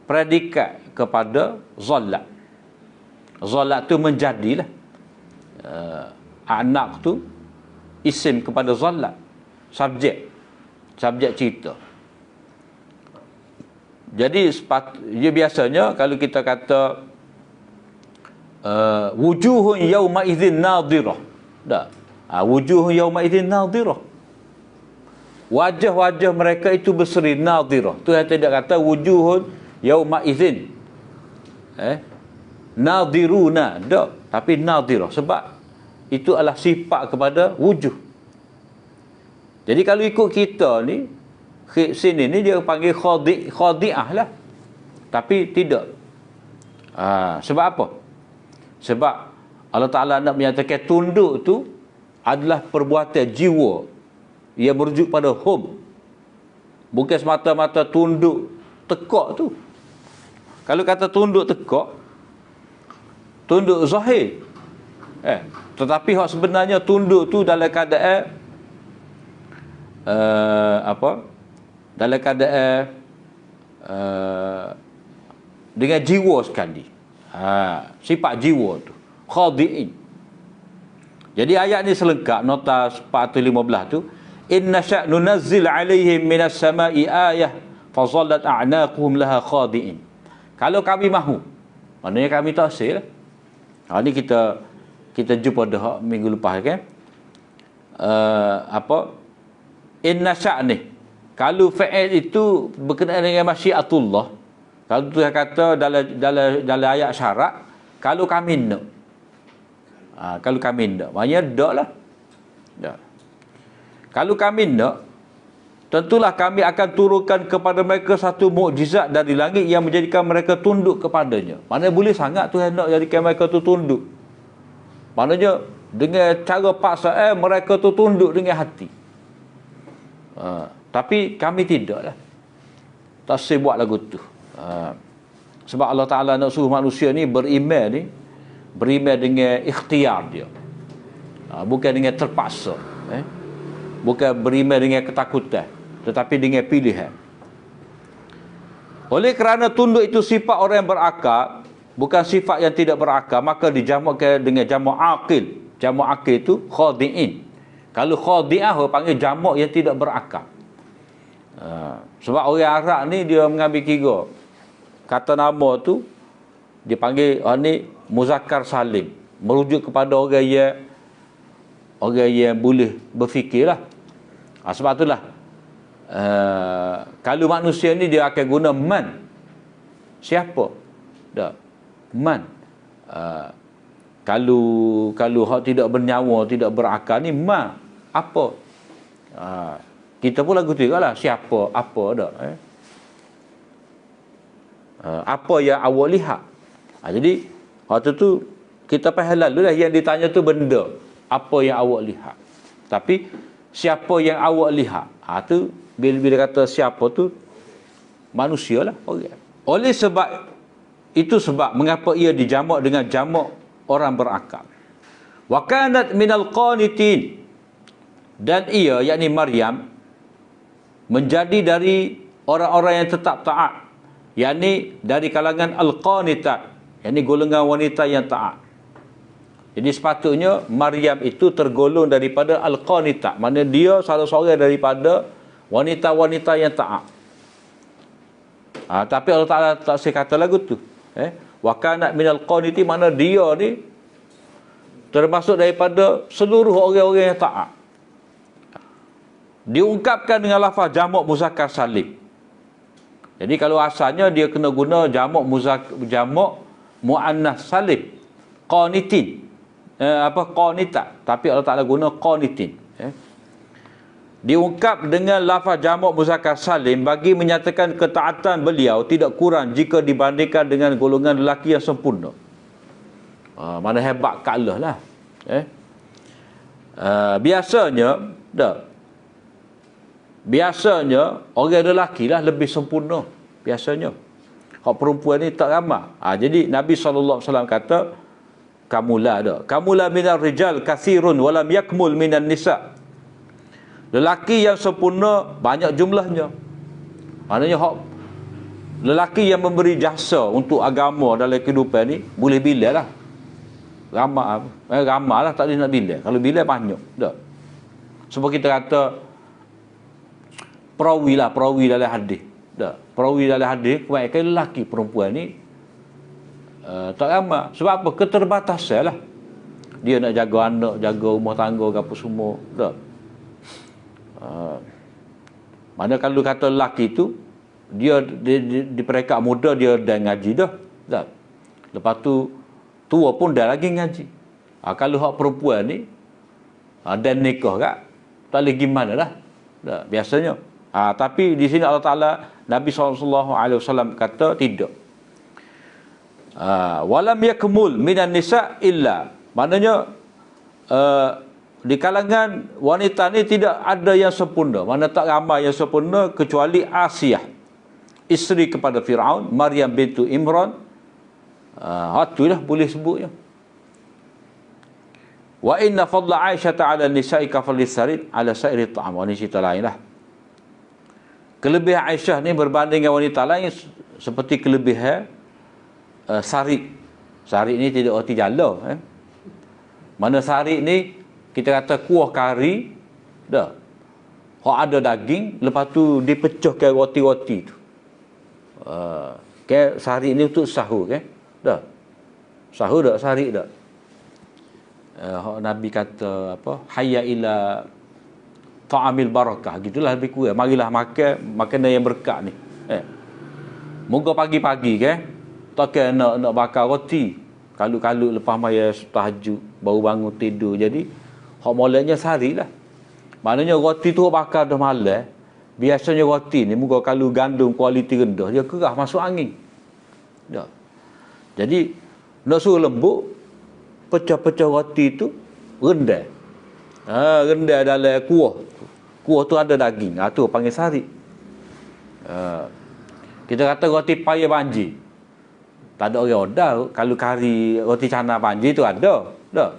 Predikat kepada zallat. Zallat tu menjadilah. Anak tu isim kepada zallat. Subjek cerita. Jadi dia biasanya kalau kita kata wujuhun yawma idzin nadhirah. Wujuhun yawma idzin nadhirah. Wajah-wajah mereka itu berseri, nadhirah. Tu yang tidak kata wujuhun yawma idzin nadhiruna, tapi nadhirah, sebab itu adalah sifat kepada wujuh. Jadi kalau ikut kita ni, sini ni dia panggil khadi'ah lah, tapi tidak. Sebab apa? Sebab Allah Ta'ala nak menyatakan tunduk tu adalah perbuatan jiwa yang merujuk pada hum, bukan semata-mata tunduk tekak tu. Kalau kata tunduk tekak, tunduk zahir, tetapi hak sebenarnya tunduk tu dalam keadaan dalam keadaan dengan jiwa sekali. Sifat jiwa tu khadi'in. Jadi ayat ni selengkap, nota 415 tu, inna sya' nunazzil alaihim minas sama'i ayah fa dhallat a'naquhum laha khadi'in. Kalau kami mahu, maknanya kami tafsir lah. Ni kita jumpa dah minggu lepas kan. Inna sya' ni, kalau fa'il itu berkenaan dengan masyiatullah, kalau tu kata dalam ayat syarat, kalau kami nak, kalau kami nak, maknanya dak lah. Kalau kami nak, tentulah kami akan turunkan kepada mereka satu mukjizat dari langit yang menjadikan mereka tunduk kepadanya. Maknanya boleh sangat Tuhan nak jadikan mereka tu tunduk. Maknanya dengan cara paksa mereka tu tunduk dengan hati. Tapi kami tidaklah. Tak boleh buat lagu tu. Sebab Allah Ta'ala nak suruh manusia ni beriman dengan ikhtiar dia, bukan dengan terpaksa, bukan beriman dengan ketakutan, tetapi dengan pilihan. Oleh kerana tunduk itu sifat orang yang berakal, bukan sifat yang tidak berakal, maka dijamakkan dengan jamak aqil. Jamak aqil itu khadi'in. Kalau khadi'ah panggil jamak yang tidak berakal. Sebab orang Arab ni dia mengambil kira kata nama tu, dia panggil ni muzakkar salim, merujuk kepada orang yang boleh berfikirlah. Sebab itulah kalau manusia ni dia akan guna man. Siapa? Man. Kalau hak tidak bernyawa, tidak berakal ni apa? Kita pun lagu tu lah, siapa, apa dak apa yang awak lihat. Jadi waktu tu kita faham lalu lah, yang ditanya tu benda apa yang awak lihat. Tapi siapa yang awak lihat, tu bila kata siapa tu manusia lah, orang. Oleh sebab itu sebab mengapa ia dijamak dengan jamak orang berakal. Wa kanat minal qanitin, dan ia yakni Maryam menjadi dari orang-orang yang tetap taat, yakni dari kalangan al-qanitat, yakni golongan wanita yang taat. Jadi sepatutnya Maryam itu tergolong daripada al-qanitat, maknanya dia salah seorang daripada wanita-wanita yang taat. Tapi Allah Ta'ala tak kata lagu tu. Wa kanat minal qanitin, makna dia ni termasuk daripada seluruh orang-orang yang taat. Diungkapkan dengan lafaz jamak muzakkar salim. Jadi kalau asalnya dia kena guna jamak muannas salim, qanitin, qanitat, tapi Allah Taala guna qanitin. Diungkap dengan lafaz jamak muzakkar salim bagi menyatakan ketaatan beliau tidak kurang jika dibandingkan dengan golongan lelaki yang sempurna. Mana hebat kat Allah lah. Biasanya orang lelaki lah lebih sempurna biasanya. Hak perempuan ni tak ramai. Jadi Nabi SAW kata, kamulah minar rijal kathirun walam yakmul minan nisa. Lelaki yang sempurna banyak jumlahnya. Maknanya hak lelaki yang memberi jasa untuk agama dalam kehidupan ni boleh bila lah. Ramai lah, tak boleh nak bila. Kalau bila banyak tak. Sebab kita kata perawi dalam hadis. Tak. Perawi dalam hadis kebanyakan lelaki, perempuan ni tak ramai. Sebab apa? Keterbatasan lah. Dia nak jaga anak, jaga rumah tangga apa semua. Tak. Mana kalau kata lelaki tu dia di peringkat muda dia dah ngaji dah. Tak. Lepas tu tua pun dah lagi ngaji. Kalau hak perempuan ni dan nikah kak, tak lagi mana lah. Tak. Biasanya. Tapi di sini Allah Ta'ala, Nabi SAW kata tidak. Walam yakmul minan nisa illa, maknanya di kalangan wanita ni tidak ada yang sempurna, mana tak ramai yang sempurna kecuali Asiyah, isteri kepada Fir'aun, Maryam bintu Imran. Itulah boleh sebutnya. Wa inna fadla Aisyah ta'ala nisa'i kafal sarid ala sa'iri ta'am. Ini cerita lain lah. Kelebihan Aisyah ni berbanding dengan wanita lain seperti kelebihan sarid. Sarid ni tidak erti jala. Mana sarid ni kita kata kuah kari dah. Hak ada daging, lepas tu dipecahkan roti-roti tu. Sarid ni untuk sahur kan? Dah. Sahur dak, sarid dak. Nabi kata apa? Hayya ila ta'amil barakah, gitulah lebih kurang. Marilah makan makanan yang berkat ni. Moga pagi-pagi kan, takkan nak bakar roti. Kalut-kalut lepas maya tahajud, baru bangun tidur. Jadi hak moleknya sehari lah. Maknanya roti tu bakar dah malam. Biasanya roti ni moga kalau gandum kualiti rendah, dia kerah masuk angin. Dah. Jadi nak suruh lembut, pecah-pecah roti tu rendah. Rendah dalam kuah. Kuah tu ada daging. Tu panggil sari. Kita kata roti paya banji. Tak ada orang order. Kalau kari roti canai banji tu ada. Tak.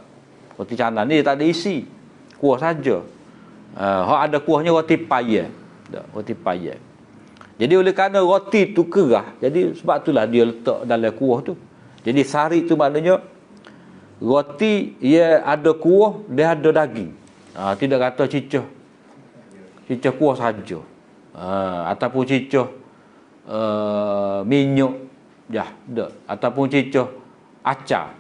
Roti canai ni tak ada isi. Kuah saja. Ada kuahnya roti paya. Tak. Roti paya. Jadi oleh kerana roti tu kerah, jadi sebab itulah dia letak dalam kuah tu. Jadi sari tu maknanya roti ia ada kuah, dia ada daging. Tidak kata cicah kuah saja. Ataupun cicah minyak dak, ataupun cicah acar.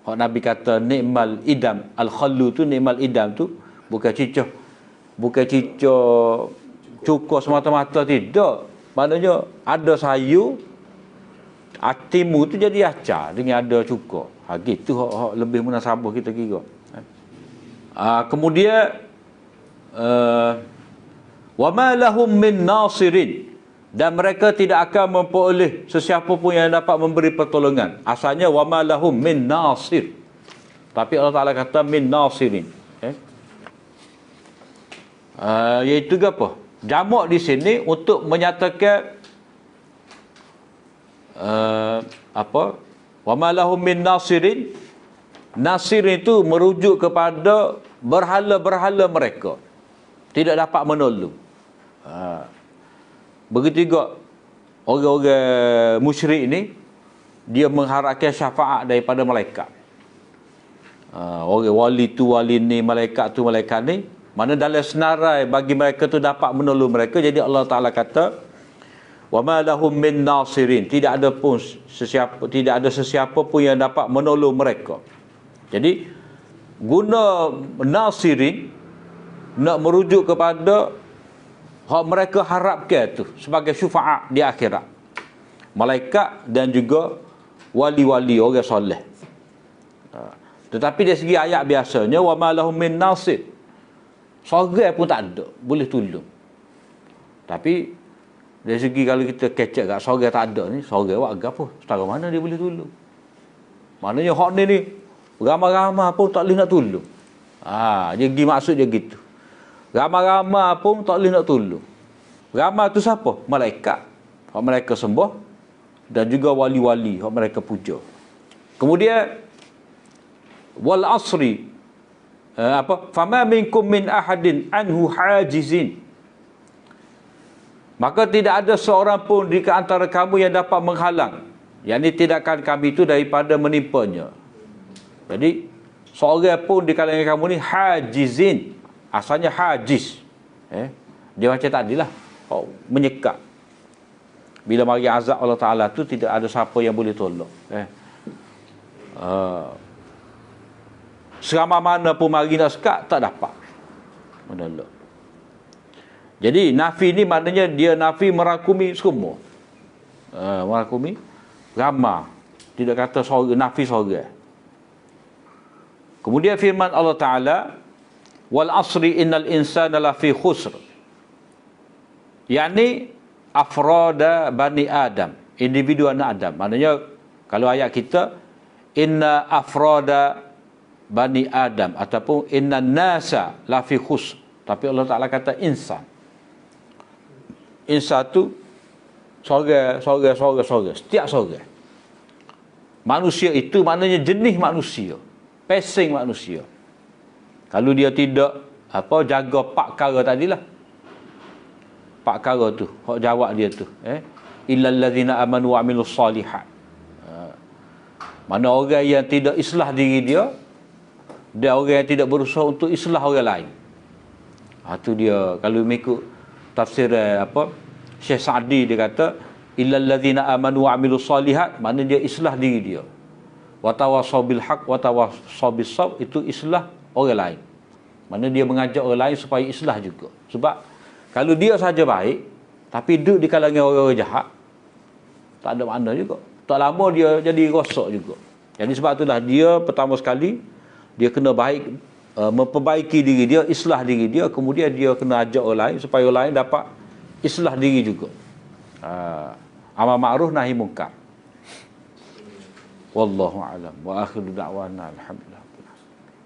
Hak Nabi kata nikmal idam al-khallu tu, nikmal idam tu bukan cicah cukup semata-mata, tidak. Maknanya ada sayur, Atimu tu jadi acar dengan ada cuka. Gitu hak lebih munasabah kita kira. Kemudian wa ma lahum min nasirin, dan mereka tidak akan memperoleh sesiapa pun yang dapat memberi pertolongan. Asalnya wa ma lahum min nasir, tapi Allah Taala kata min nasirin. Iaitu apa? Jamak di sini untuk menyatakan wa ma lahum min nasirin. Nasir itu merujuk kepada berhala-berhala mereka, tidak dapat menolong. Begitu juga orang-orang musyrik ni, dia mengharapkan syafaat daripada malaikat. Orang wali tu wali ni, malaikat tu malaikat ni, mana dalam senarai bagi mereka tu dapat menolong mereka. Jadi Allah Taala kata wa ma lahum min nasirin, tidak ada sesiapa pun yang dapat menolong mereka. Jadi guna nasirin nak merujuk kepada hak mereka harapkan tu sebagai syafaat di akhirat, malaikat dan juga wali-wali orang soleh. Tetapi dari segi ayat biasanya wa ma lahum min nasir, seorang pun tak ada boleh tolong. Tapi dari segi kalau kita kecek kat seorang tak ada ni, seorang buat agak apa, setara mana dia boleh tolong? Maknanya hak ni ramai-ramai pun tak boleh nak tolong. Jadi maksud dia gitu. Ramai-ramai pun tak boleh nak tolong. Ramai tu siapa? Malaikat, hak mereka sembah, dan juga wali-wali, hak mereka puja. Kemudian wal asri, fama minkum min ahadin anhu hajizin, maka tidak ada seorang pun di antara kamu yang dapat menghalang, yakni tidakkan kami itu daripada menimpanya. Jadi seorang pun di kalangan kamu ni hajizin, asalnya hajiz, dia macam tadilah, menyekat. Bila mari azab Allah Taala tu tidak ada siapa yang boleh tolong. Seramai mana pun mari nak sekat tak dapat menolong. Jadi nafi ni maknanya dia nafi merakumi semua. Merakumi ramai. Tidak kata seorang, nafi seorang. Kemudian firman Allah Ta'ala, wal asri innal insana lafi khusr, yakni afrada bani Adam, individu anak Adam. Maknanya kalau ayat kita inna afrada bani Adam ataupun inna nasa lafi khusr, tapi Allah Ta'ala kata insan. Insan tu seorang, setiap seorang. Manusia itu maknanya jenis manusia, pesing manusia. Kalau dia tidak jaga 4 perkara tadilah, 4 perkara tu hak jawab dia tu, illal ladzina amanu wa amilus solihat. Mana orang yang tidak islah diri dia, dan orang yang tidak berusaha untuk islah orang lain. Tu dia kalau mengikut tafsir Syekh Sa'di, dia kata illal ladzina amanu wa amilus solihat, makna dia islah diri dia. Wa tawassaw bil haq wa tawassaw bis sabr, itu islah orang lain. Mana dia mengajak orang lain supaya islah juga. Sebab kalau dia saja baik tapi duduk di kalangan orang-orang jahat, tak ada makna juga. Tak lama dia jadi rosak juga. Jadi sebab itulah dia pertama sekali dia kena baik, memperbaiki diri dia, islah diri dia, kemudian dia kena ajak orang lain supaya orang lain dapat islah diri juga. Amar ma'ruf nahi munkar. Wallahu a'lam wa akhiru da'wana alhamdulillah.